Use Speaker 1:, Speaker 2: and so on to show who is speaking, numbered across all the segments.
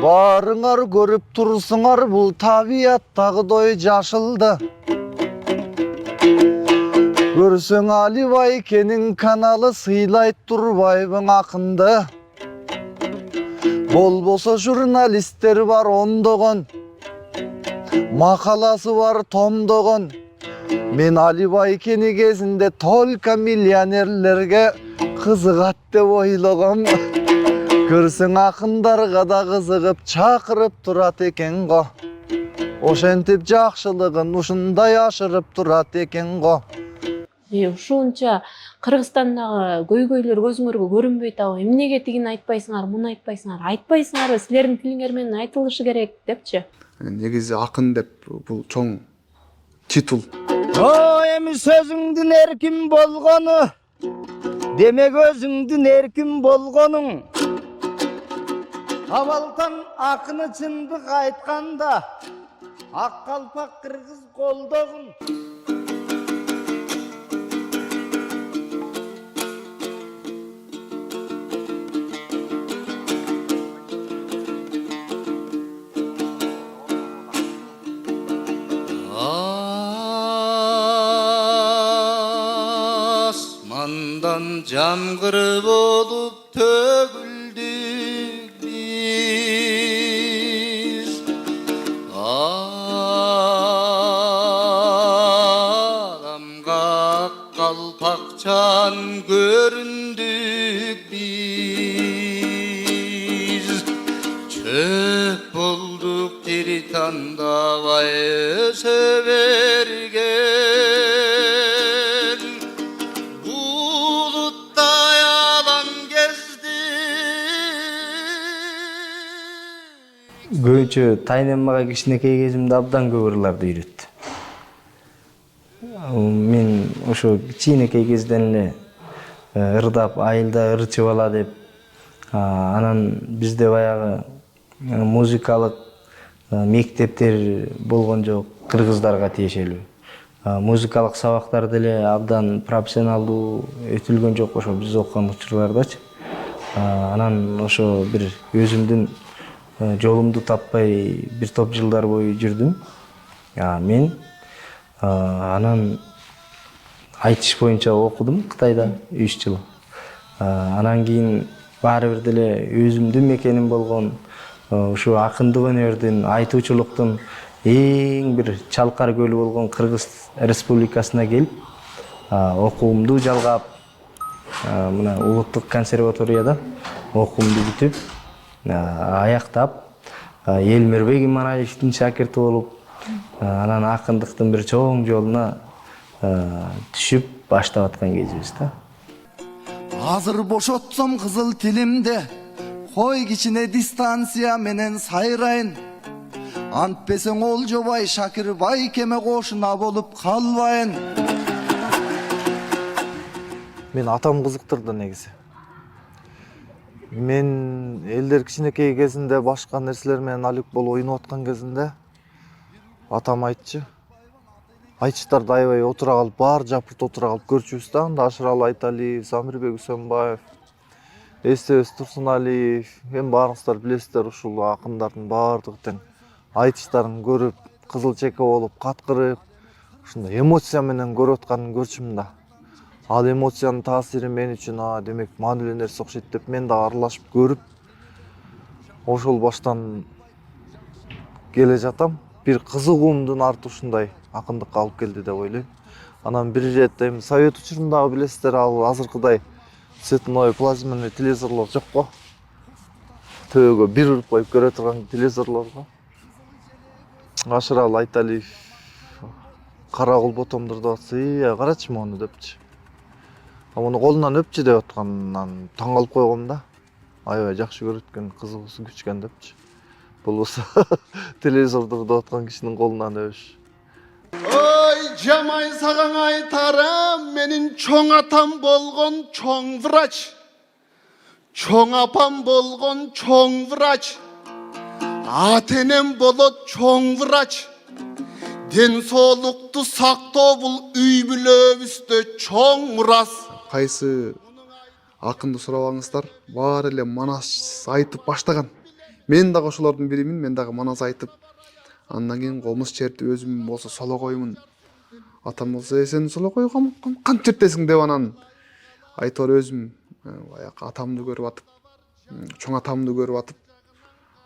Speaker 1: Барыңар көрүп турсуңар, бул табияттагыдай жашылды. Көрсөң Али Байкенин каналы сыйлайт турбайбың акынды. Болбосо журналисттер бар ондогон, макаласы бар томдогон. Мен Али Байкени кезинде только миллионерлерге кызыгат деп ойлогом. Көрсөң акындарга да кызыгып чакырып турат экен го. Ошентип жакшылыгын ушундай ашырып турат экен го.
Speaker 2: Ушунча Кыргызстандагы көйгөйлөр көзүңөргө көрүнбөйт абы. Эмнеге тигини айтпайсыңар, муну айтпайсыңар? Айтпайсыңарбы, силердин тилиңер менен айтылышы керек депчи.
Speaker 3: Негизи акын деп бул чоң титул.
Speaker 4: Эми сөзүңдүн эркин болгону, демек өзүңдүн эркин болгонуң. Абалтан акыны чындык айтканда, ак калпак кыргыз колдогун.
Speaker 5: Asmandan jamgır bolup töküldük biz. Alamga kalpakçan göründük biz. Çöp bulduk diritan davayı severgen. Bulutta yalan gezdi.
Speaker 4: Көбүнчө тайнемага кичинекей кезимде абдан көп ырларды үйрөттү. Мен ошо кичинекей кезден эле ырдап, айылда ырчы бала деп, анан бизде баягы музыкалык мектептер болгон жок, кыргыздарга тиешелүү. Музыкалык сабактар деле абдан профессионалдуу өтүлгөн жок ошо биз окуган учурлардачы. Анан ошо бир өзүмдүн жолумду таппай бир топ жылдар бою жүрдүм. Мен анан айтыш боюнча окудум Кытайда 3 жыл. Анан кийин баары бир деле өзүмдүн мекеним болгон ушу акындык өнөрдүн, айтуучулуктун эң бир чалкар көлү болгон Кыргыз Республикасына келип, окуумду жалгап, мына улуттук консерваторияда окуумду бүтүп, аяктап, Элмирбек Иманалиевдин шакирти болуп, анан акындыктын бир чоң жолуна түшүп баштап аткан кезибиз да.
Speaker 1: Азыр бошотсом кызыл тилимде, кой кичине дистанция менен сайрайын. Антпесең Олжобай Шакир Байкеме кошуна болуп калбайын. Мен атам кызыктырды негизи. Мен элдер кичинекей кезинде башка нерселер менен алек болуп ойноп аткан кезинде атам айтчы. Айтыштарды аябай отура калып, баар жапырт отура калып көрчүбүз да. Анда Ашыралы Айталиев, Замирбек Үсөнбаев, Эстебес Турсуналиев, эми баарыңыздар билесиздер, ушул акындардын баардыгы тең айтыштарын көрүп, кызыл чеке болуп, каткырып, ушундай эмоция менен көрүп атканын көрчүмүн да. Ал эмоциянын таасири мен үчүн демек маанилүү нерсе окшойт деп мен да аралашып көрүп, ошол баштан келе жатам. Бир кызыгуумдун арты ушундай акындыкка алып келди деп ойлойм. Анан бир ирет эми совет учурундагы билесиздер, ал азыркыдай цветной плазменный телевизорлор жок го. Төбөгө бир уруп коюп көрө турган телевизорлор го. Ашыралы Айталиев кара кол ботомдурду атса, карачы мону депчи. Муну колунан өпчү деп атканынан таң калып койгом да. Аябай жакшы көрөт экен, кызыгуусу күчкөн депчи. Бул болсо телевизордурду аткан кишинин колунан өбүш.
Speaker 5: Ой, жамай сагаң айтарым, менин чоң атам болгон чоң врач. Чоң апам болгон чоң врач. Ата-энем болот чоң врач. Ден соолукту сактоо бул үй бүлөбүздө чоң мурас.
Speaker 3: Кайсы акынды сурабаңыздар, баары эле манас айтып баштаган. Мен дагы ошолордун биримин, мен дагы манас айтып, андан кийин комуз чертип өзүм болсо солокоймун. Атам болсо сен солокой кантип чертесиң деп анан айтып өзүм баягы атамды көрүп атып, чоң атамды көрүп атып,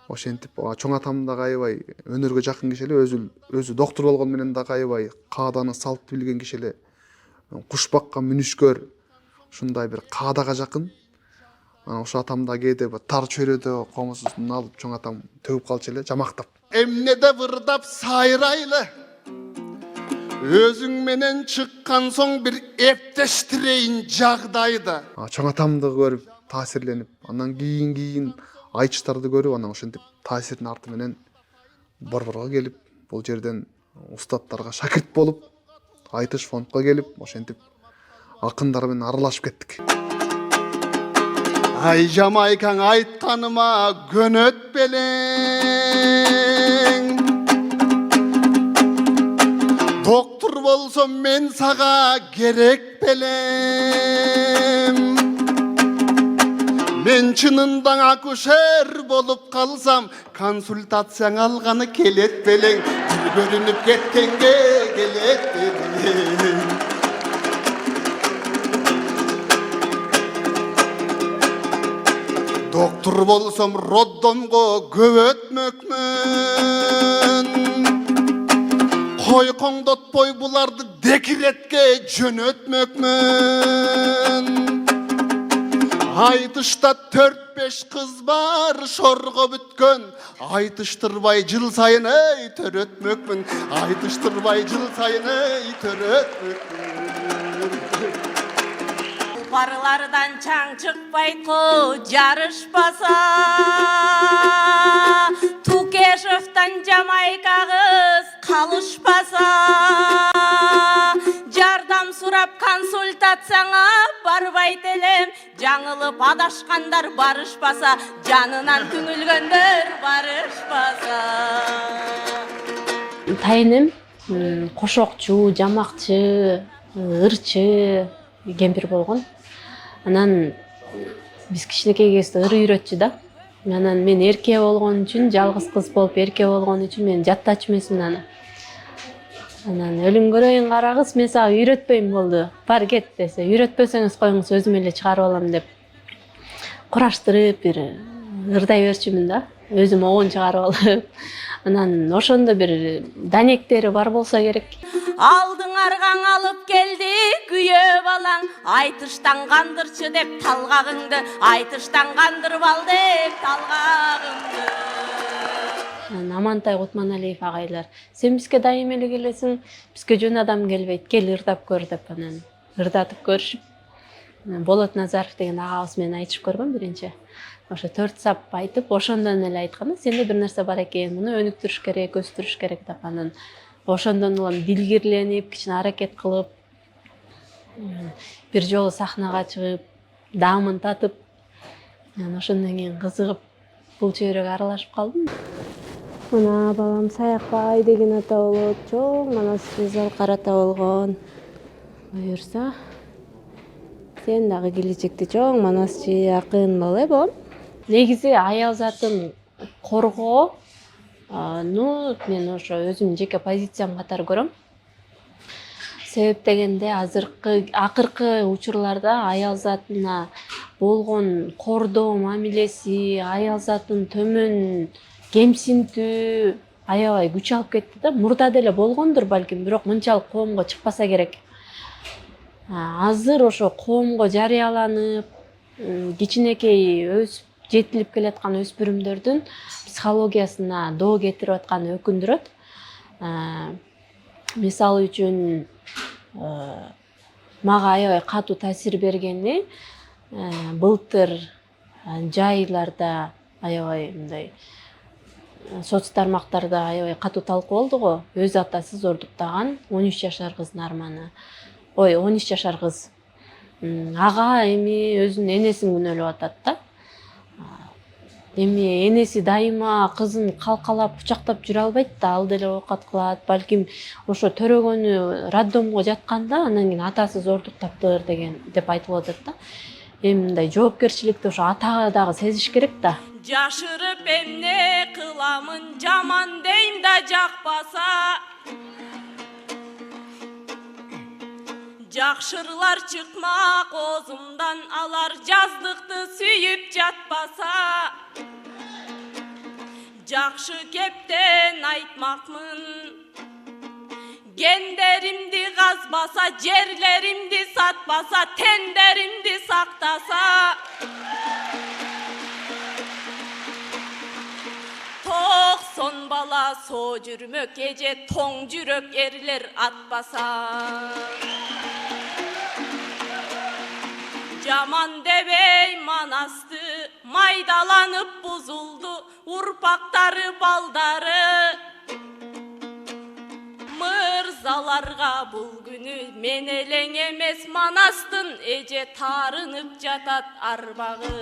Speaker 3: ошентип чоң атам дагы аябай өнөргө жакын киши эле, өзү доктур болгону менен дагы аябай кааданы салт билген киши эле, куш баккан мүнүшкөр, ушундай бир каадага жакын. Ошо атам да кээде тар чөйрөдө комузун алып чоң атам төгүп калчу эле жамактап.
Speaker 5: Эмнеде вырдап сайрайлы, өзүң менен чыккан соң бир эптештирейин жагдайды.
Speaker 3: Чоң атамды көрүп таасирленип, андан кийин айтыштарды көрүп, анан ошентип таасирдин арты менен Борборго келип, бул жерден устаттарга шакирт болуп, айтыш фондко келип, ошентип акындар менен аралашып кеттик.
Speaker 5: Ай Жамайкаң айтканыма көнөт белең, доктур болсом мен сага керек белем. Мен чынында акушер болуп калсам, консультацияң алганы келет белең, көрүнүп кеткенге келет белең. Доктур болсом роддомго көп өтмөкмүн, кой коңдотпой буларды декретке жөнөтмөкмүн. Айтышта 4-5 кыз бар шорго бүткөн, айтыштырбай жыл сайын ей төрөтмөкмүн, айтыштырбай жыл сайын ей төрөтмөкмүн.
Speaker 6: Парылардан чаң чыкпайт-ку жарышпаса, Тукешевтан Жамайка кыз калышпаса, жардам сурап консультацияңа барбайт элем, жаңылып адашкандар барышпаса, жанынан түңүлгөндөр барышпаса.
Speaker 2: Тайным кошокчу, жамакчы, ырчы кемпир болгон. Анан биз кичинекей кезде ыр үйрөтчү да. Анан мен эрке болгон үчүн, жалгыз кыз болуп эрке болгон үчүн мен жаттачу эмесмин аны. Анан өлүң көрөйүн кара кыз, мен сага үйрөтпөйм болду. Бар кет десе, үйрөтпөсөңүз коюңуз өзүм эле чыгарып алам деп кураштырып бир ырдай берчүмүн да. Өзүм огон чыгарып алып. Анан ошондо бир данектери бар болсо керек.
Speaker 6: Алдың аргаң алып келди күйөө балаң, айтыштан кандырчы деп талгагыңды, айтыштан кандырып ал деп талгагыңды.
Speaker 2: Амантай Кутманалиев агайлар, сен бизге дайым эле келесиң, бизге жөн адам келбейт, кел ырдап көр деп анан ырдатып көрүшүп. Болот Назаров деген агабыз менен айтышып көргөн биринчи. Ошо 4 сап айтып, ошондон эле айткан, сенде бир нерсе бар экен, муну өнүктүрүш керек, өстүрүш керек деп анан ошондон улам дилгирленип, кичине аракет кылып, бир жолу сахнага чыгып, даамын татып, ошондон кийин кызыгып, бул чөйрөгө аралашып калдым. Мына балам Саякбай деген ата болот, чоң манас залкар ата болгон. Буюрса, сен дагы келечекте чоң манасчы акын бол, бом. Негизи аял затын коргоо, мен ошо өзүмдүн жеке позициям катары көрөм. Себеп дегенде акыркы учурларда аял затына болгон кордоо мамилеси, аял затын төмөн кемсинтүү аябай күч алып кетти да. Мурда деле болгондур балким, бирок мынчалык коомго чыкпаса керек. Азыр ошо коомго жарыяланып, кичинекей өсүп жетилип келаткан өспүрүмдөрдүн психологиясына доо кетирип атканы өкүндүрөт. Мисалы үчүн мага аябай катуу таасир бергени былтыр жайларда аябай мындай соц тармактарда аябай катуу талкуу болду го. Өз атасы зордуктаган 13 жашар кыздын арманы. 13 жашар кыз. Ага эми өзүнүн энесин күнөөлөп атат да. Эми энеси дайыма кызын калкалап, кучактап жүрө албайт да, ал деле оокат кылат. Балким ошо төрөгөнү роддомго жатканда анан кийин атасы зордуктаптыр деп айтылып атат да. Эми мындай жоопкерчиликти ошо ата дагы сезиш керек да.
Speaker 6: Жашырып эмне кыламын, жаман дейм да жакпаса. Жакшырлар чыкмак оозумдан, алар жаздыкты сүйүп жатпаса. Жакшы кептен айтмакмын, гендеримди казбаса, жерлеримди сатпаса, тендеримди сактаса. Токсон бала соо жүрмөк, эже тоң жүрөк эрлер атпаса. Жаман дебей манасты, майдаланып бузулду, урпактары балдары. Мырзаларга бул күнү мен элең эмес, манастын эже таарынып жатат арбагы.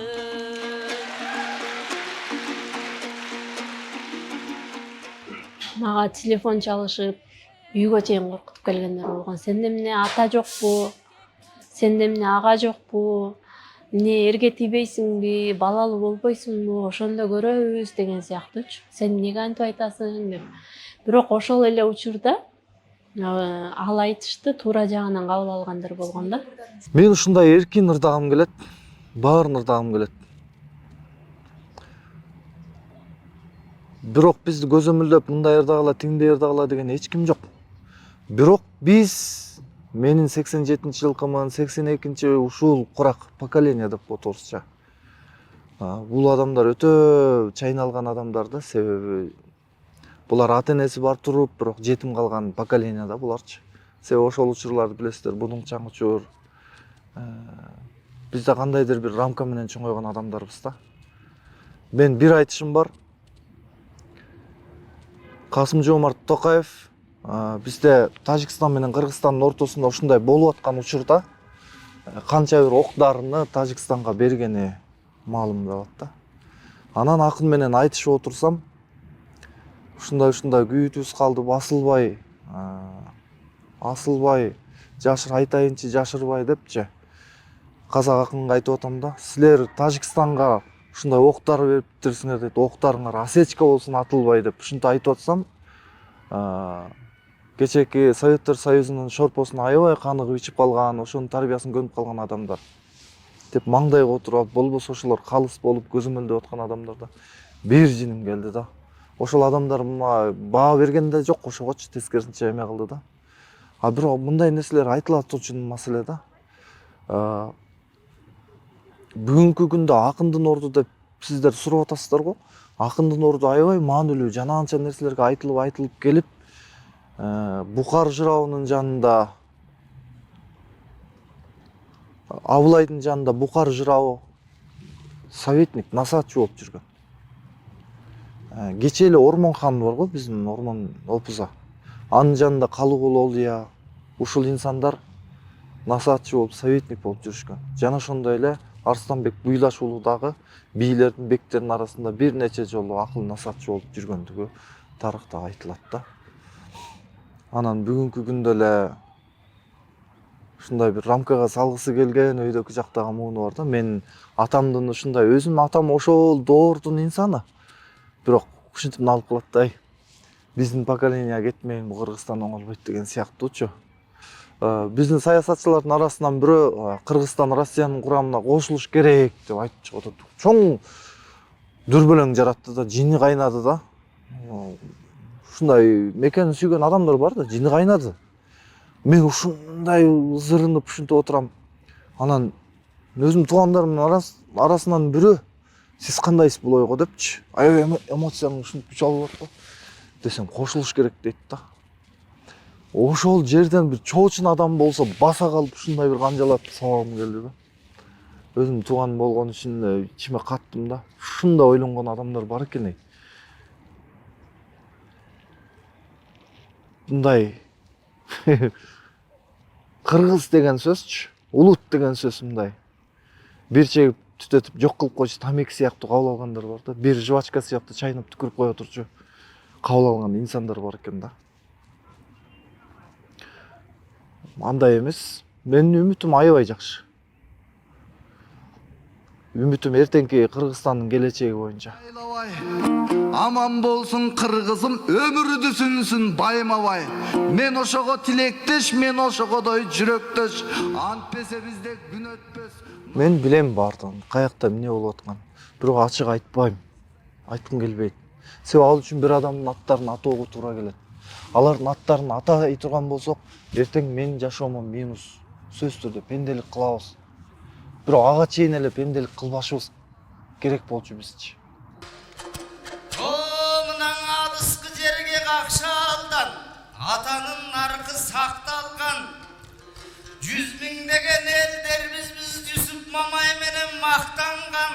Speaker 2: Мага телефон чалышып, үйгө чейин коркутуп келгендер болгон. Сенде эмне ата жокпу? Сенде эмне ага жокпу? Эмне эрге тийбейсиңби? Балалуу болбойсуңбу? Ошондо көрөбүз деген сыяктуучу. Сен эмнеге антип айтасың деп. Бирок ошол эле учурда ал айтышты туура жагынан кабыл алгандар болгон да.
Speaker 1: Мен ушундай эркин ырдагым келет, баарын ырдагым келет. Бирок бизди көзөмөлдөп мындай ырдагыла, тиңдей ырдагыла деген эч ким жок. Бирок биз менин 87-жылкымын, 82-нчи ушул курак поколение деп отурузчу. Бул адамдар өтө чайналган адамдар да, себеби булар ата энеси бар туруп, бирок жетим калган поколение да буларчы. Себеби ошол учурларды билесиздер, будуңчаң учур. Биз да кандайдыр бир рамка менен чоңойгон адамдарбыз да. Мен бир айтышым бар. Касым-Жомарт Токаев бизде Тажикстан менен Кыргызстандын ортосунда ушундай болуп аткан учурда канча бир ок-дарыны Тажикстанга бергени маалым болот да. Анан акын менен айтышып отурсам, ушундай күйүтүбүз калды, асылбай, жашыр айтайынчы жашырбай депчи. Казак акынга айтып атам да, силер Тажикстанга ушундай октар бериптирсиңер дейт, октарыңар осечка болсун атылбай деп ушинтип айтып атсам, кечээки Советтер Союзунун шорпосун аябай каныгып ичип калган, ошонун тарбиясын көрүп калган адамдар деп маңдайга отуруп, болбосо ошолор калыс болуп көзөмөлдөп аткан адамдарда бир жиним келди да. Ошол адамдар баа берген да жок, ошогочу тескерисинче эме кылды да. Бирок мындай нерселер айтыла турчу маселе да. Бүгүнкү күндө акындын орду деп сиздер сурап атасыздар го. Акындын орду аябай маанилүү, жана анча нерселерге айтылып келип, Бухар жырауынын жанында, Абылайдын жанында Бухар жырауы советник, насаатчы болуп жүргөн. Кечээ эле Ормон хан бар го, биздин Ормон Опуза. Анын жанында Калыгул Олия, ушул инсандар насаатчы болуп, советник болуп жүрүшкөн. Жана ошондой эле Арстанбек Буйлаш уулу дагы бийлердин, бектердин арасында бир нече жолу акыл насаатчы болуп жүргөндүгү тарыхта айтылат да. Анан бүгүнкү күндө эле ушундай бир рамкага салгысы келген өйдөкү жактагы мууну бар да. Мен атамдын ушундай, өзүм атам ошол доордун инсаны. Бирок ушинтип алып калат да, биздин поколение кетмейин, бу Кыргызстан оңолбойт деген сыяктуучу. Биздин саясатчылардын арасынан бирөө Кыргызстан Россиянын курамына кошулуш керек деп айтып чыгып атат. Чоң дүрбөлөң жаратты да, жини кайнады да. Ушундай мекенин сүйгөн адамдар бар да, жини кайнады. Мен ушундай ызырынып ушинтип отурам. Анан өзүм туугандарымдын арасынан бирөө, сиз кандайсыз бул ойго депчи, аябай эмоцияң ушинтип күч алып атат. Десем, кошулуш керек дейт да. Ошол жерден бир чоочун адам болсо баса калып ушундай бир канжалап сабагым келди да. Өзүм тууган болгон үчүн ичиме каттым да. Ушундай ойлонгон адамдар бар экен. Мындай кыргыз деген сөзчү, улут деген сөз мындай. Бир чегип түтөтүп жок кылып койчу тамеки сыяктуу кабыл алгандар бар да. Бир жвачка сыяктуу чайнап түкүрүп кое турчу кабыл алган инсандар бар экен да. Андай эмес. Менин үмүтүм аябай жакшы. үмүтүм эртеңки Кыргызстандын келечеги боюнча.
Speaker 7: Аман болсун кыргызым, өмүрү сүнсүн байма-бай. Мен ошого тилектеш, мен ошогодой жүрөктөш. Антпесе бизде күн өтпөс.
Speaker 1: Мен билем бардыгын, каякта эмне болуп атканын. Бирок ачык айтпайм. Айткым келбейт. Себеби ал үчүн бир адамдын аттарын атоого туура келет. Алардын аттарын атай турган болсок, эртең менин жашоомо минус. Сөзсүз түрдө пенделик кылабыз. Бирок ага чейин эле пенделик кылбашыбыз керек болчу бизчи.
Speaker 8: Мынан алыскы жерге какшалдан атанын наркы сакталган 100 миңдеген элдербиз биз Жүсүп Мамай менен мактанган.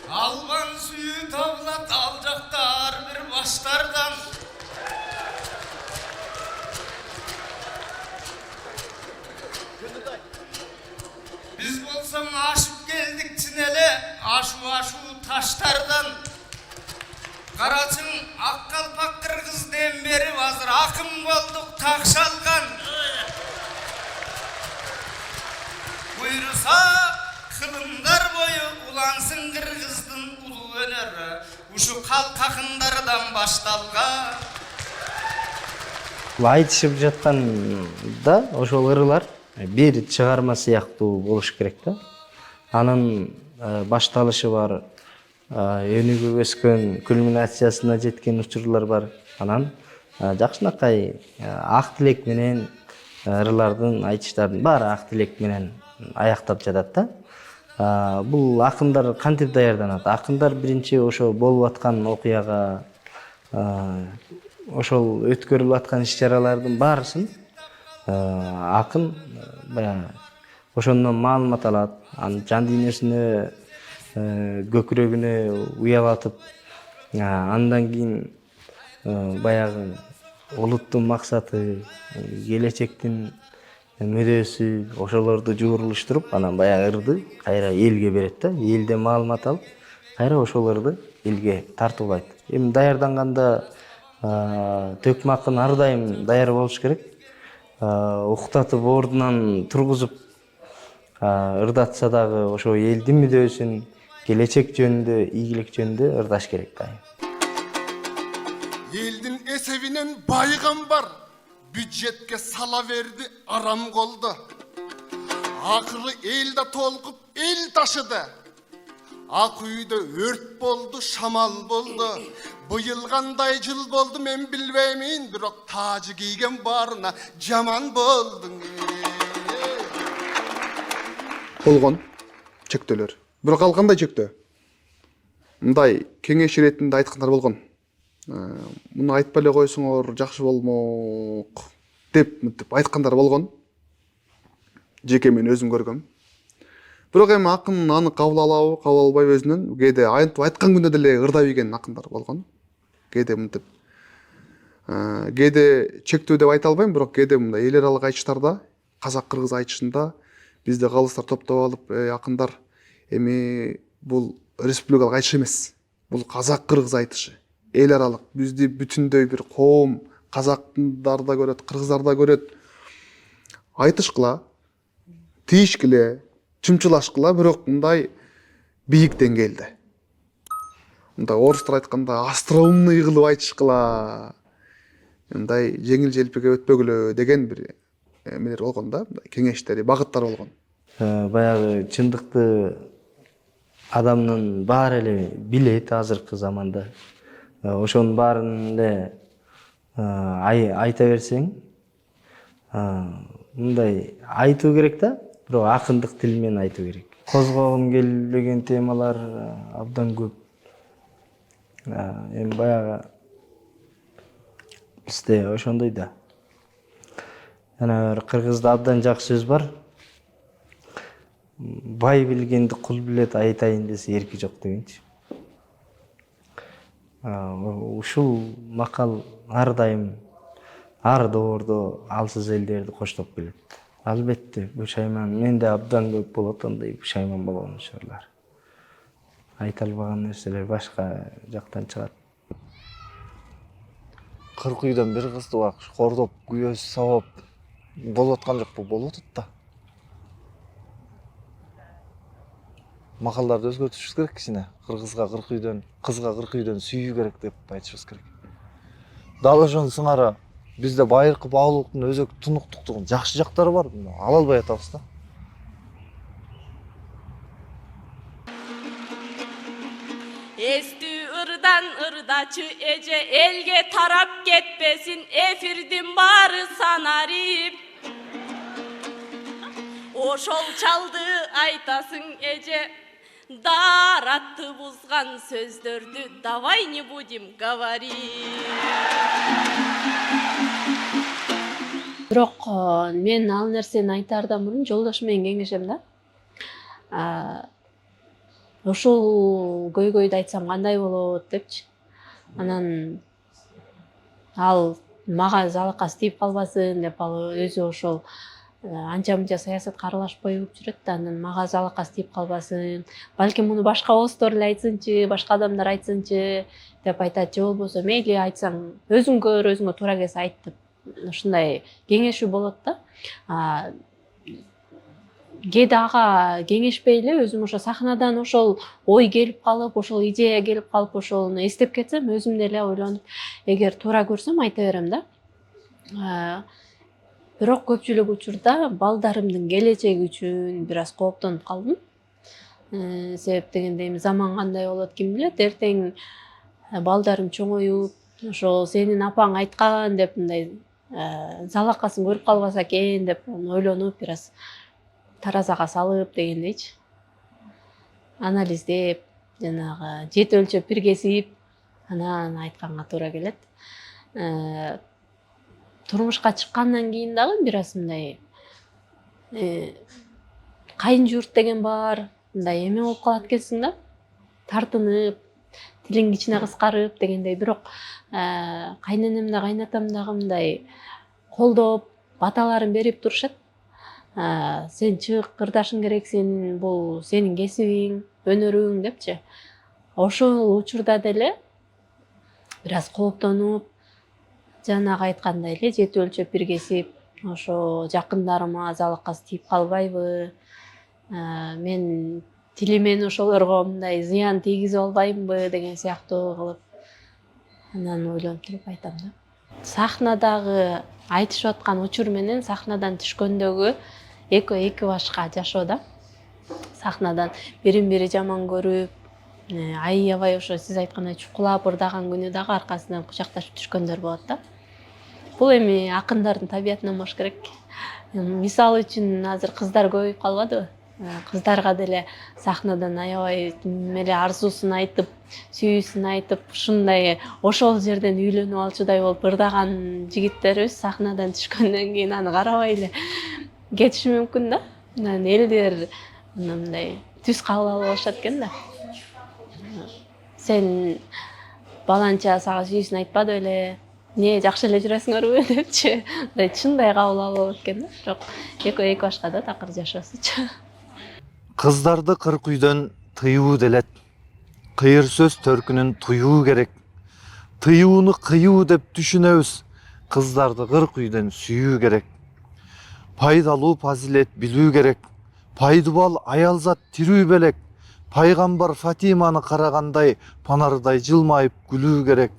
Speaker 8: Албан сүйү табылат ал жакта ар бир баштардан. Biz bolsam aşıp geldik çinele, aşu taşlardan. Karaçın akkalpak Kırgız'den beri vazır akım olduk takşalgan. Buyursa kılımlar boyu ulansın Kırgız'dın ulu öneri, uşu kalkakınlardan baştalgan.
Speaker 4: Айтышып жатканда ошол ырылар бир чыгарма сыяктуу болуш керек да. Анын башталышы бар, өнүгүп өскөн, кульминациясына жеткен учурлар бар. Анан жакшынакай ак тилек менен ырылардын, айтыштардын баары ак тилек менен аяктап жатат да. Бул акындар кантип даярданат? Акындар биринчи ошо болуп аткан окуяга, ошол өткөрүлүп аткан иш-чаралардын баарысын акын баягы ошондон маалымат алат, анын жан дүйнөсүнө, көкүрөгүнө уялатып, андан кийин баягы улуттун максаты, келечектин мүдөөсү, ошолорду жуурулуштуруп, анан баягы ырды кайра элге берет да. Элден маалымат алып, кайра ошолорду элге тартуулайт. Эми даярданганда төкмө акын ар дайым даяр болуш керек. Уктатып ордунан тургузуп ырдатса дагы ошо элдин мүдөөсүн, келечек жөнүндө, ийгилик жөнүндө ырдаш керек дайым.
Speaker 5: Елдің есебінен байған бар, бюджетке сала берді, арам қолды. Ақыры елді толқып, ел ташыды. Ақ үйді өрт болды, шамал болды. Бұйыл қандай жыл болды, мен білбеймін, бірақ тажы киген барына жаман болдың.
Speaker 3: Болгон чектөлөр. Бирок ал кандай чектөө? Мындай кеңеш иретинде айткандар болгон. Муну айтпай эле койсоңор жакшы болмок деп мынтип айткандар болгон. Жеке мен өзүм көргөм. Бирок эми акын аны кабыл алабы, кабыл албайбы өзүнөн, кээде айткан күндө деле ырдап ийген акындар болгон. Кээде мынтип кээде чектөө деп айта албайм, бирок кээде мындай эл аралык айтыштарда, казак-кыргыз айтышында бизде калыстар топтоп алып, акындар эми бул республикалык айтыш эмес. Бул казак-кыргыз айтышы. Эл аралык бизди бүтүндөй бир коом, казактар да көрөт, кыргыздар да көрөт. Айтышкыла, тийишкиле, чымчылашкыла, бирок мындай бийик деңгээлде. Мындай орустар айтканда остроумный кылып айтышкыла. Мындай жеңил-желпиге өтпөгүлө деген бир эмелер болгон да, кеңештери, багыттар болгон.
Speaker 4: Баягы чындыкты адамдын баары эле билет азыркы заманда. Ошонун баарын эле айта берсең, мындай айтуу керек да, бирок акындык тил менен айтуу керек. Козгогум келбеген темалар абдан көп. Эми баягы бизде ошондой да. Жана бир кыргызда абдан жакшы сөз бар. Бай билгенди кул билет, айтайын десе эрки жок дегенчи. Ушул макал ар дайым ар доордо алсыз элдерди коштоп келет. Албетте бушайман, менде абдан көп болот андай бушайман болгон учурлар. Айта албаган нерселер башка жактан чыгат.
Speaker 1: 40 үйдөн бир кызды бак кордоп, күйөөсү сабап болуп аткан жокпу? Болуп атат да. макалдарды өзгөртүшүбүз керек кичине. Кыргызга 40 үйдөн, кызга 40 үйдөн сүйүү керек деп айтышыбыз керек. Дал ошонун сыңары бизде байыркы баалуулуктун өзөк тунуктуктугунун жакшы жактары бар. Ала албай атабыз да.
Speaker 6: Естүү ырдан ырдачы эже элге тарап кетпесин эфирдин баары санарип. Ошол чалды айтасың эже, даратты бузган сөздөрдү давай не будем говорить.
Speaker 2: Бирок мен ал нерсени айтаардан мурун жолдош менен кеңешем да. Ушул көйгөйдү айтсам кандай болот депчи. Анан ал мага залакасы тийип калбасын деп, ал өзү ошол анча мынча саясатка аралашпай жүрөт да, анан мага залакасы тийип калбасын. Балким муну башка остор эле айтсынчы, башка адамдар айтсынчы деп айтат, же болбосо мейли айтсаң, өзүң көр, өзүңө туура келсе айт деп. Ушундай кеңешүү болот да. Кээде ага кеңешпей эле өзүм ошо сахнадан ошол ой келип калып, ошол идея келип калып, ошону эстеп кетсем, өзүм деле ойлонуп, эгер туура көрсөм айта берем да. Бирок көпчүлүк учурда балдарымдын келечеги үчүн бир аз кооптонуп калдым. Себеп дегенде эми заман кандай болот ким билет, эртең балдарым чоңоюп, ошо сенин апаң айткан деп мындай залакасын көрүп калбаса экен деп ойлонуп, бир аз таразага салып дегендейчи. Анализдеп, жанагы жети өлчөп бир кесип, анан айтканга туура келет. Турмушка чыккандан кийин дагы бир аз мындай кайын журт деген бар, мындай эме болуп калат экенсиң да. Тартынып, тилиң кичине кыскарып дегендей, бирок кайненем да кайнатам дагы мындай колдоп, баталарын берип турушат. Сен чык, кырдашың керексиң, бул сенин кесибиң, өнөрүң депчи. Ошол учурда деле бир аз кооптонуп, жанагы айткандай эле жети өлчөп бир кесип, ошо жакындарыма залакасы тийип калбайбы, мен тилимен ошолорго мындай зыян тийгизип албаймынбы деген сыяктуу кылып, анан ойлонуп туруп айтам да. Сахнадагы айтышып аткан учур менен сахнадан түшкөндөгү эки башка жашоо да. Сахнадан бирин бири жаман көрүп, аябай ошо сиз айткандай чукулап ырдаган күнү дагы аркасынан кучакташып түшкөндөр болот да. Бул эми акындардын табиятынан болуш керек. Мисалы үчүн азыр кыздар көбөйүп калбадыбы? Кыздарга деле сахнадан аябай эле арзуусун айтып, сүйүүсүн айтып, ушундай ошол жерден үйлөнүп алчудай болуп ырдаган жигиттерибиз сахнадан түшкөндөн кийин аны карабай эле кетиши мүмкүн да. Анан элдер мындай түз кабыл алып алышат экен да. Сен баланча сага сүйүүсүн айтпады беле? Не, жакшы эле жүрөсүңөрбү депчи. Мындай чындай кабыл алып алат экен да. Бирок эки башка да такыр жашоосучу.
Speaker 1: Кыздарды 40 үйдөн тыюу делет. Кыйыр сөз төркүнүн туюу керек. Тыюуну кыюу деп түшүнөбүз. Кыздарды 40 үйдөн сүйүү керек. Пайдалуу фазилет билүү керек. Пайдубал аялзат тирүү белек. Пайгамбар Фатиманы карагандай, панардай жылмайып күлүү керек.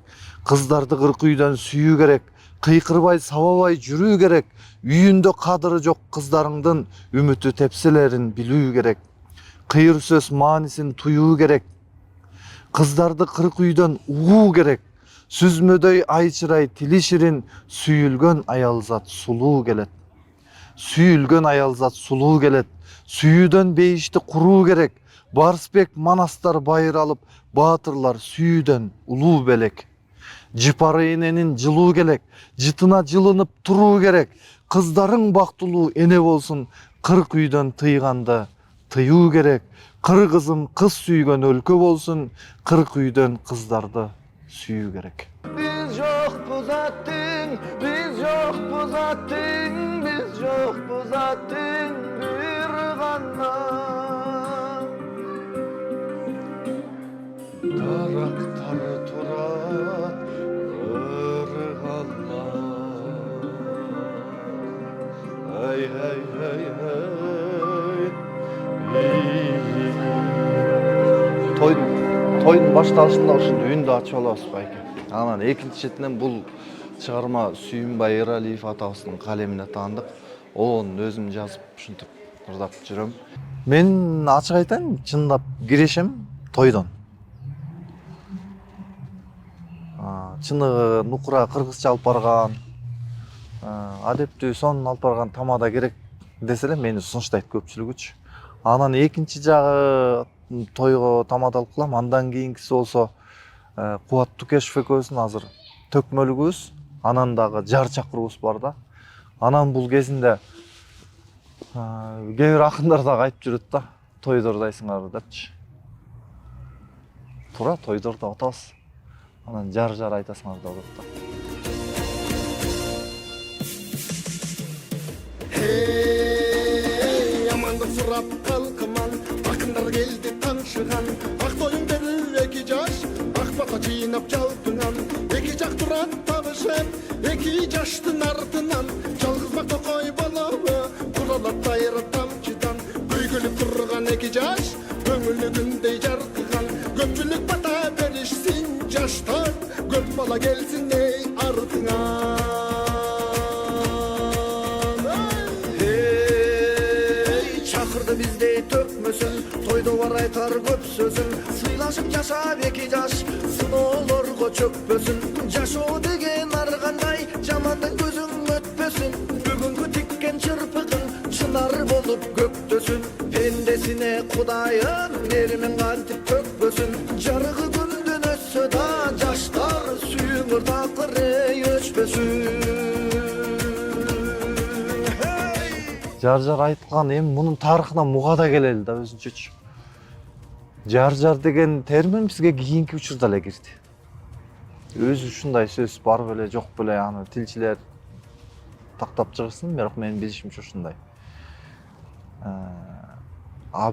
Speaker 1: Кыздарды 40 үйдөн сүйүү керек. Кыйкырбай сабабай жүрүү керек. Үйүндө кадыры жок кыздарыңдын үмүтү тепселерин билүү керек. Кыйыр сөз маанисин туюу керек. Кыздарды 40 үйдөн угуу керек. Сүзмөдөй айчырай тили ширин, сүйүлгөн аялзат сулуу келет. Сүйүлгөн аялзат сулуу келет. Сүйүүдөн бейишти куруу керек. Барсбек манастар байыр алып, баатырлар сүйүүдөн улуу белек. Жыпары эненин жылуу келек, жытына жылынып туруу керек. Кыздарың бактылуу эне болсун, 40 үйдөн тыйганды тыюу керек. Кыргызым кыз сүйгөн өлкө болсун, 40 үйдөн кыздарды сүйүү керек. Биз жокпуз аттың, биз жокпуз аттың, биз жокпуз аттың бир гана. Дарактар тура ыргала. Hey hey hey hey. тойдун башталышында ушул үйүндү ачып алабыз байке. Анан экинчи четинен бул чыгарма Сүйүнбай Эралиев атабыздын калемине таандык. Оны өзүм жазып ушинтип ырдап жүрөм. Мен ачык айтайын, чындап кирешем тойдон. Чыныгы нукура кыргызча алып барган, адептүү сонун алып барган тамада керек десе эле мени сунуштайт көпчүлүгүчү. Анан экинчи жагы тойго тамада алып кылам. Андан кийинкиси болсо Кубат Тукешев экөөбүздүн азыр төкмөлүгүбүз, анан дагы жар чакыруубуз бар да. Анан бул кезинде кээ бир акындар дагы айтып жүрөт да, тойдордайсыңар депчи. Туура тойдордо атабыз. Анан жар айтасыңар да деп да.
Speaker 5: Амандык сурап калкыман, акындар келди таңшыган. Ак тойун берүү эки жаш, ак бата жыйнап жалпыңан. Эки жак турат табышып, эки жаштын артынан. Жалгыз токой балабы, куралат дайыр тамчыдан. Көйгөлүп турган эки жаш, көңүлү күндөй жаркыган. Көпчүлүк бата беришсин жаштар, көп бала келсин эй артыңан.
Speaker 7: Чакырды биздей төкмөсүн, тойдо бар айтар көп сөзүн. Сыйлашып жашап эки жаш, сыноолорго чөкпөсүн. Жашоо деген ар кандай жамандын көзүң өтпөсүн. Бүгүнкү тиккен чырпыгың чынар болуп көктөсүн. Пендесине Кудайым неримен кантип төкпөсүн. Жарыгы күндөн өссө да жаштар сүйүңөр такыр өчпөсүн.
Speaker 1: Жар айтылган эми мунун тарыхына мугада келели да өзүнчөчү. Жар деген термин бизге кийинки учурда эле кирди. Өзү ушундай сөз бар беле жок беле, аны тилчилер тактап чыгышсын, бирок менин билишимче ушундай.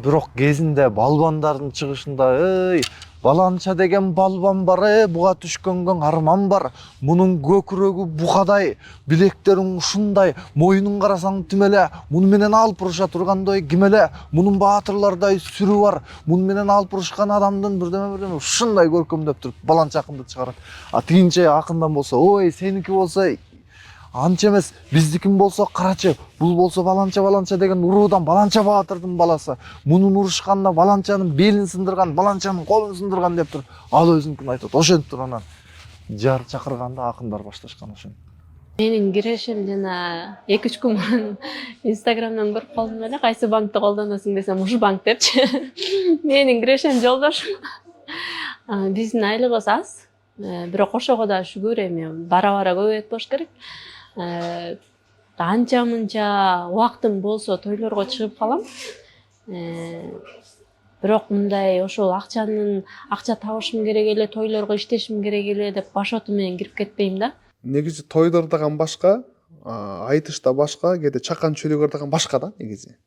Speaker 1: Бирок кезинде балбандардын чыгышында баланча деген балбан бар, буга түшкөнгөн арман бар. Мунун көкүрөгү букадай, билектериң ушундай, моюнун карасаң тим эле, муну менен алып уруша тургандай ким эле, мунун баатырлардай сүрү бар, муну менен алып урушкан адамдын бирдеме ушундай көркөмдөп туруп баланча акынды чыгарат. Тигинче акындан болсо, ой, сеники болсо анча эмес, биздикин болсо карачы, бул болсо баланча деген уруудан баланча баатырдын баласы. Мунун урушканда баланчанын белин сындырган, баланчанын колун сындырган деп туруп, ал өзүнүкүн айтат. Ошентип туруп анан жар чакырганда акындар башташкан ошентип.
Speaker 2: Менин кирешим жана 2-3 күн мурун Инстаграмдан көрүп калдым эле, кайсы банкты колдоносуң десем, ушу банк депчи. Менин кирешим жолдош. Биздин айлыгыбыз аз, бирок ошого да шүгүр, эми бара көбөйөт болуш керек. Анча мынча убактым болсо тойлорго чыгып калам. Бирок мындай ошол акча табышым керек эле, тойлорго иштешим керек эле деп башоту менен кирип кетпейм да.
Speaker 3: Негизи тойдордоган башка, айтышта башка, кээде чакан чөйрөгөрдөгөн башка да негизи.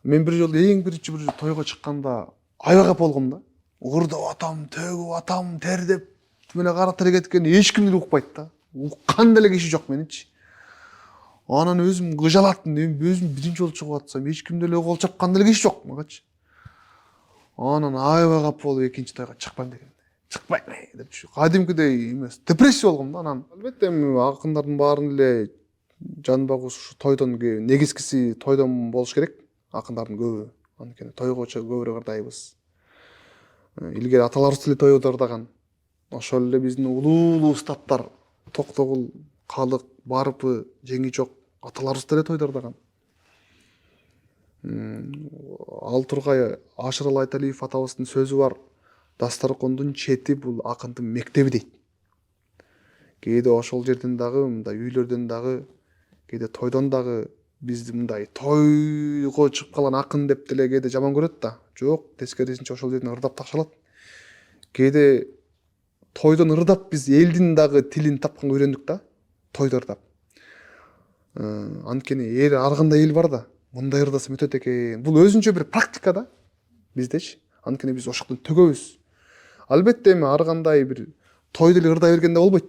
Speaker 3: Мен бир жолу эң биринчи бир тойго чыкканда аябай кап болгом да. Урдап атам, төгүп атам, тердеп, тимеле кара тер кеткен эч ким деле укпайт да. Уккан деле киши жок меничи. Анан өзүм кыжалаттым, өзүм биринчи жолу чыгып атсам, эч ким деле кол чапкан деле киши жок магачы. Анан аябай кап болуп экинчи тойго чыкпайм дегем. Чыкпайм депчи. Кадимкидей эмес, депрессия болгом да анан. Албетте эми акындардын баарын эле жанбагыс ушу тойдон негизгиси тойдон болуш керек. Акындардын көбү анткени тойго көбүрөөк ырдайбыз. Илгери аталарыбыз деле тойдо ырдаган. Ошол эле биздин улуу статтар Токтогул, Калык, Барпы, Жеңичок аталарыбыз деле тойдо ырдаган. Ал тургай Ашырал Айталиев атабыздын сөзү бар. Дастаркондун чети бул акындын мектеби дейт. Кээде ошол жерден дагы, мындай үйлөрдөн дагы, кээде тойдон дагы бизди мындай тойго чыгып калган акын деп деле кээде жаман көрөт да. Жок, тескерисинче ошол жерден ырдап такшалат. Кээде тойдон ырдап биз элдин дагы тилин тапканга үйрөндүк да, тойдо ырдап. Анткени ар кандай эл бар да, мындай ырдасам өтөт экен. Бул өзүнчө бир практика да биздечи. Анткени биз ошоктон төгөбүз. Албетте эми ар кандай бир тойдо эле ырдай бергенде болбойт.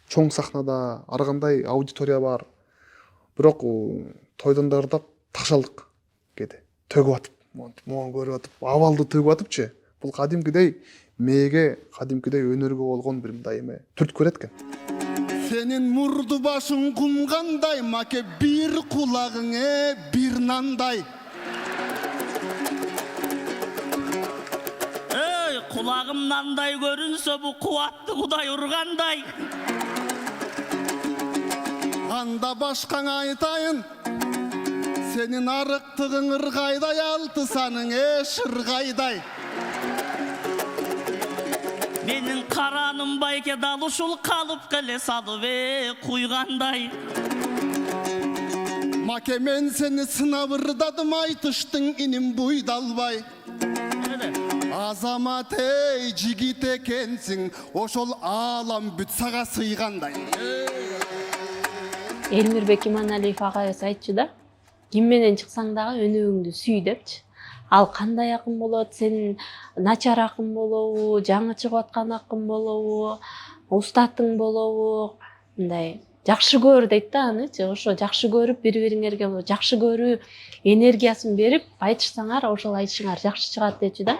Speaker 3: Чоң сахнада ар кандай аудитория бар. Бирок тойдон да ырдап такшалдык кээде. Төгүп атып, могун көрүп атып, абалды төгүп атыпчы. Бул кадимкидей мээге, кадимкидей өнөргө болгон бир мындай эме түрткү берет экен.
Speaker 5: Senin murdu başın kumganday, make bir kulağına bir nanday.
Speaker 8: Ey kulağımdanday görünse bu kuvvetli kuday urganday.
Speaker 5: Anda başkan aytayın, senin arıktığın ırgayday, altı sanın ırgayday.
Speaker 8: Menin karanım bayke daluşul kalıp kele salı ve kuyganday.
Speaker 5: Make men seni sınavırdadım, aytıştın inim buydalbay. Azamat ey jigit ekensin, oşol alam büt sağa sıyganday.
Speaker 2: Элмирбек Иманалиев агайыбыз айтчу да, ким менен чыксаң дагы өнөгүңдү сүй депчи. Ал кандай акын болот, сен начар акын болобу, жаңы чыгып аткан акын болобу, устатың болобу, мындай жакшы көр дейт да анычы. Ошо жакшы көрүп бири-бириңерге жакшы көрүү энергиясын берип айтышсаңар, ошол айтышыңар жакшы чыгат дечи да.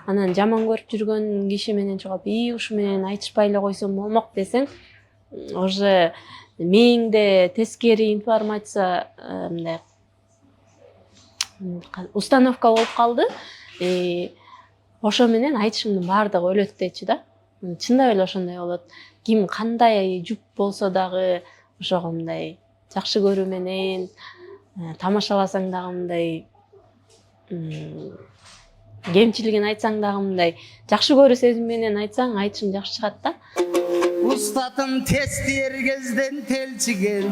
Speaker 2: Анан жаман көрүп жүргөн киши менен чогуп, ушу менен айтышпай эле койсом болмок десең, уже мээңде тескери информация мындай установка болуп калды. Ошо менен айтышымдын баардыгы өлөт дечи да. Чындап эле ошондой болот. Ким кандай жүк болсо дагы ошого мындай жакшы көрүү менен тамашаласаң дагы мындай кемчилигин айтсаң дагы мындай жакшы көрүү сезим менен айтсаң айтышың жакшы чыгат да.
Speaker 8: Ustatım testi ergezden telçigen,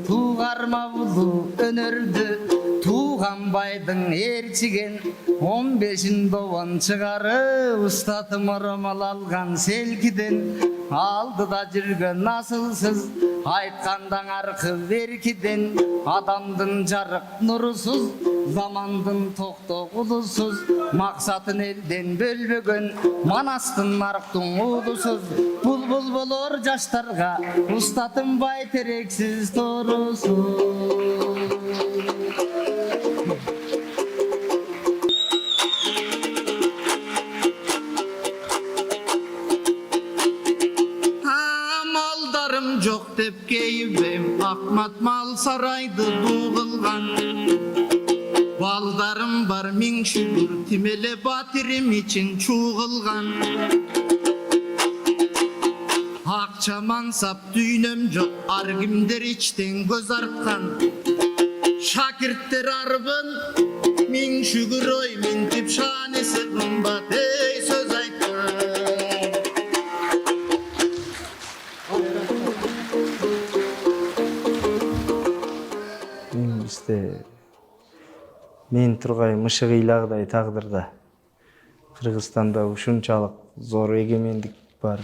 Speaker 8: tuğarma bulu önördü, tuğan baydın erçigen, 15'in dovan çıgarı, ustatım aramal algan selkiden, aldı da jirgen nasılsız, aytkandan arkı verkiden, adamdın jarık nurusuz, zamandın tokto kulusuz, maksatın elden bölbögön, manastın narktın ulusuz, bul bolor jaştarga, ustatım bay tereksiz torusuz. Maldarım çok dep keyibim, Akmat mal saraydı buğulgan. Baldarım var min şükür, timele batirim için çuğulgan. Akça mansap düğünüm yok, argimder içten göz artkan. Şakirtler arbın, min şükür oy, min tip şanesi kımbat, ey söz aytkan.
Speaker 4: Bizde men turgay мышыгыйлagыдай тагдырда Кыргызстанда ушунчалык зор эгеменdik бар.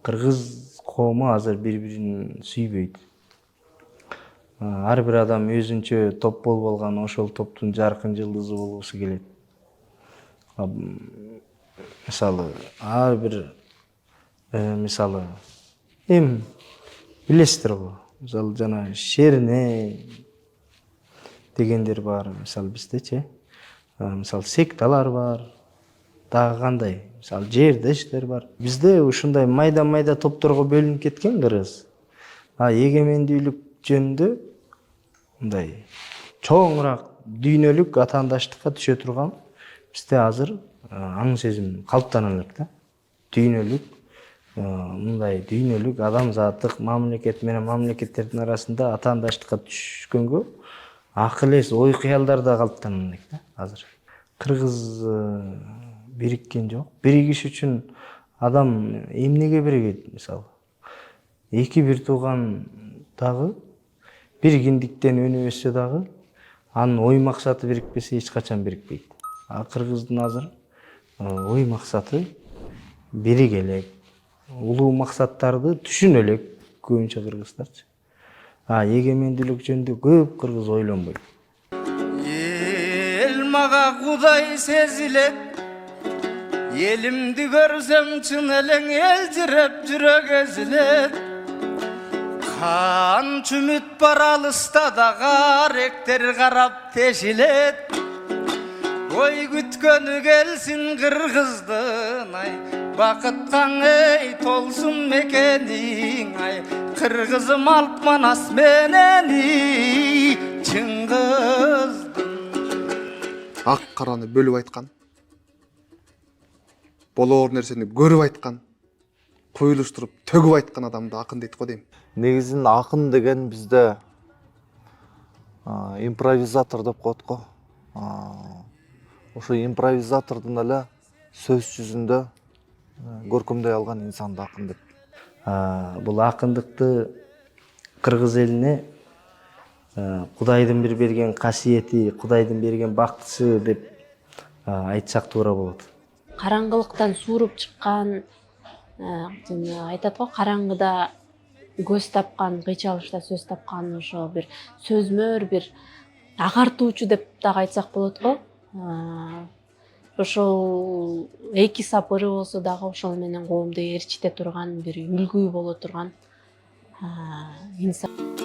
Speaker 4: Кыргыз коому азыр бири-бирин сүйбөйт. Ар бир адам өзүнчө топ болуп алган, ошол топтун жаркын жылдызы болгусу келет. Мисалы, ар бир мисалы билесиздер го. Мисалы жана шерине дегендер бар, мисалы биздечи. Мисалы секталар бар. Дагы кандай? Мисалы жердештер бар. Бизде ушундай майда топторго бөлүнүп кеткен кыргыз. Эгемендүүлүк жөнүндө мындай чоңураак дүйнөлүк атаандаштыкка түшө турган бизде азыр аң сезим калыптана элек да. Дүйнөлүк мындай дүйнөлүк адамзаттык мамлекет менен мамлекеттердин арасында атаандаштыкка түшкөнгө акыл эс ой кыялдар да калыптана элек да азыр. Кыргыз бириккен жок. Биригиш үчүн адам эмнеге биригет мисалы? Эки бир тууган дагы бир киндиктен өнүп өссө дагы анын ой максаты бирикпесе эч качан бирикпейт. Кыргыздын азыр ой максаты бириге элек. Улуу максаттарды түшүнө элек көбүнчө кыргыздарчы. Эгемендүүлүк жөнүндө көп кыргыз ойлонбойт.
Speaker 8: Эл мага Кудай сезилет, elimdi görsem çın eleng elcirep жүрөк ezilет. Kan çümüt bar alısta da garekter garap teşilet.
Speaker 9: той күткөнү келсин кыргыздын ай бакыткаң ей толсун мекениң ай кыргызым алп манас менени чыңгыздын
Speaker 3: ак караны бөлүп айткан, болоор нерсени көрүп айткан, куюлуштуруп төгүп айткан адамды акын дейт го дейм.
Speaker 1: Негизин акын деген бизде импровизатор деп коет го. Ошо импровизатордун эле сөз жүзүндө көркөмдөй алган инсанды акын деп.
Speaker 4: Бул акындыкты кыргыз элине Кудайдын бир берген касиети, Кудайдын берген бактысы деп айтсак туура болот.
Speaker 2: Караңгылыктан suurup чыккан, айтат го, караңгыда көз тапкан, кыйчалышта сөз тапкан, ошо бир сөзмөр, бир агартуучу деп дагы айтсак болот го. Ошол эки сапыры болсо дагы ошол менен коомду ээрчите турган, бир үлгү боло турган инсан.